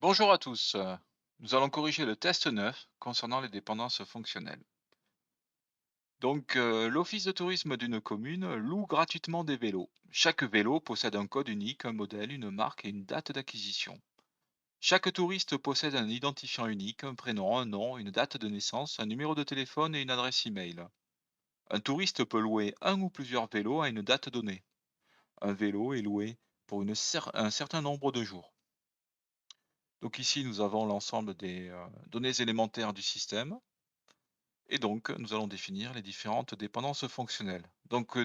Bonjour à tous. Nous allons corriger le test 9 concernant les dépendances fonctionnelles. L'office de tourisme d'une commune loue gratuitement des vélos. Chaque vélo possède un code unique, un modèle, une marque et une date d'acquisition. Chaque touriste possède un identifiant unique, un prénom, un nom, une date de naissance, un numéro de téléphone et une adresse email. Un touriste peut louer un ou plusieurs vélos à une date donnée. Un vélo est loué pour un certain nombre de jours. Donc ici, nous avons l'ensemble des données élémentaires du système. Et donc, nous allons définir les différentes dépendances fonctionnelles.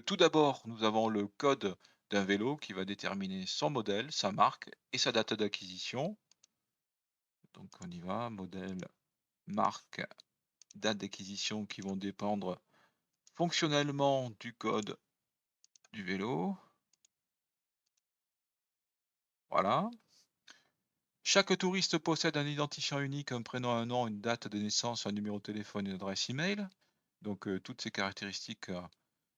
Tout d'abord, nous avons le code d'un vélo qui va déterminer son modèle, sa marque et sa date d'acquisition. Donc, on y va, modèle, marque, date d'acquisition qui vont dépendre fonctionnellement du code du vélo. Voilà. Chaque touriste possède un identifiant unique, un prénom, un nom, une date de naissance, un numéro de téléphone, une adresse email. Toutes ces caractéristiques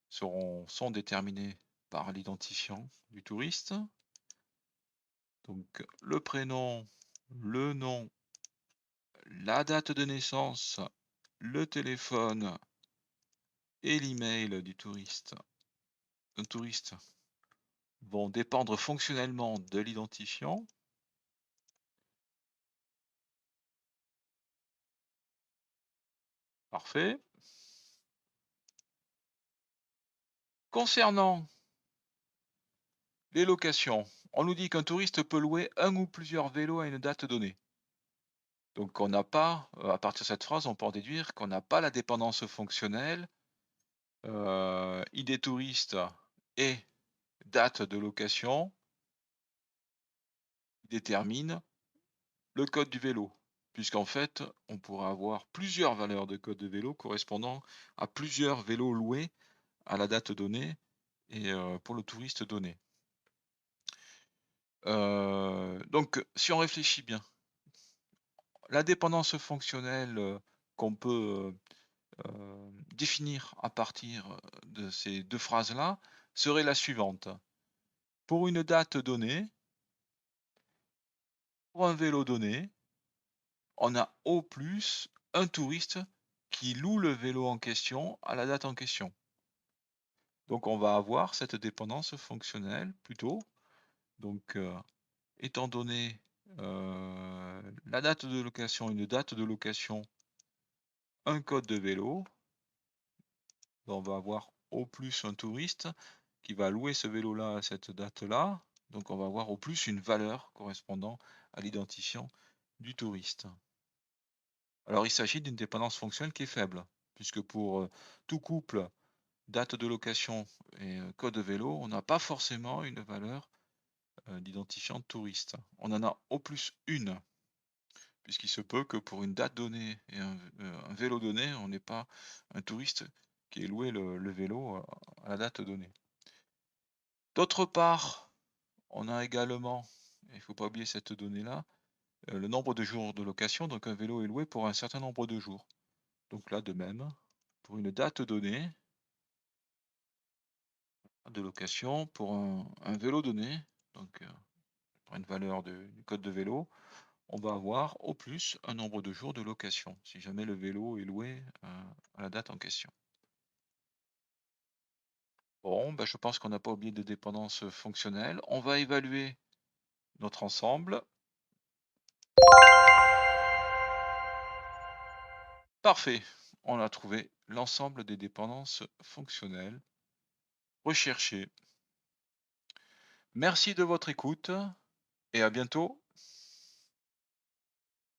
sont déterminées par l'identifiant du touriste. Donc le prénom, le nom, la date de naissance, le téléphone et l'email du touriste, un touriste vont dépendre fonctionnellement de l'identifiant. Parfait. Concernant les locations, on nous dit qu'un touriste peut louer un ou plusieurs vélos à une date donnée. Donc on n'a pas, à partir de cette phrase, on peut en déduire qu'on n'a pas la dépendance fonctionnelle, idée touriste et date de location détermine le code du vélo. Puisqu'en fait, on pourra avoir plusieurs valeurs de code de vélo correspondant à plusieurs vélos loués à la date donnée et pour le touriste donné. Si on réfléchit bien, la dépendance fonctionnelle, qu'on peut, définir à partir, de ces 2 phrases-là, serait la suivante: pour une date donnée, pour un vélo donné, on a au plus un touriste qui loue le vélo en question à la date en question. Donc on va avoir cette dépendance fonctionnelle plutôt. Donc, heu, Étant donné, la date de location, une date de location, un code de vélo, on va avoir au plus un touriste qui va louer ce vélo-là à cette date-là. Donc on va avoir au plus une valeur correspondant à l'identifiant du touriste. Alors il s'agit d'une dépendance fonctionnelle qui est faible, puisque pour, tout couple, date de location et code vélo, on n'a pas forcément une valeur, d'identifiant de touriste. On en a au plus une, puisqu'il se peut que pour une date donnée et un vélo donné, on n'ait pas un touriste qui ait loué le vélo, à la date donnée. D'autre part, on a également, il ne faut pas oublier cette donnée-là, le nombre de jours de location, donc un vélo est loué pour un certain nombre de jours. Donc là, de même, pour une date donnée de location, pour un vélo donné, pour une valeur du code de vélo, on va avoir au plus un nombre de jours de location, si jamais le vélo est loué, à la date en question. Bon, bah, je pense qu'on n'a pas oublié de dépendance fonctionnelle. On va évaluer notre ensemble. Parfait, on a trouvé l'ensemble des dépendances fonctionnelles recherchées. Merci de votre écoute et à bientôt.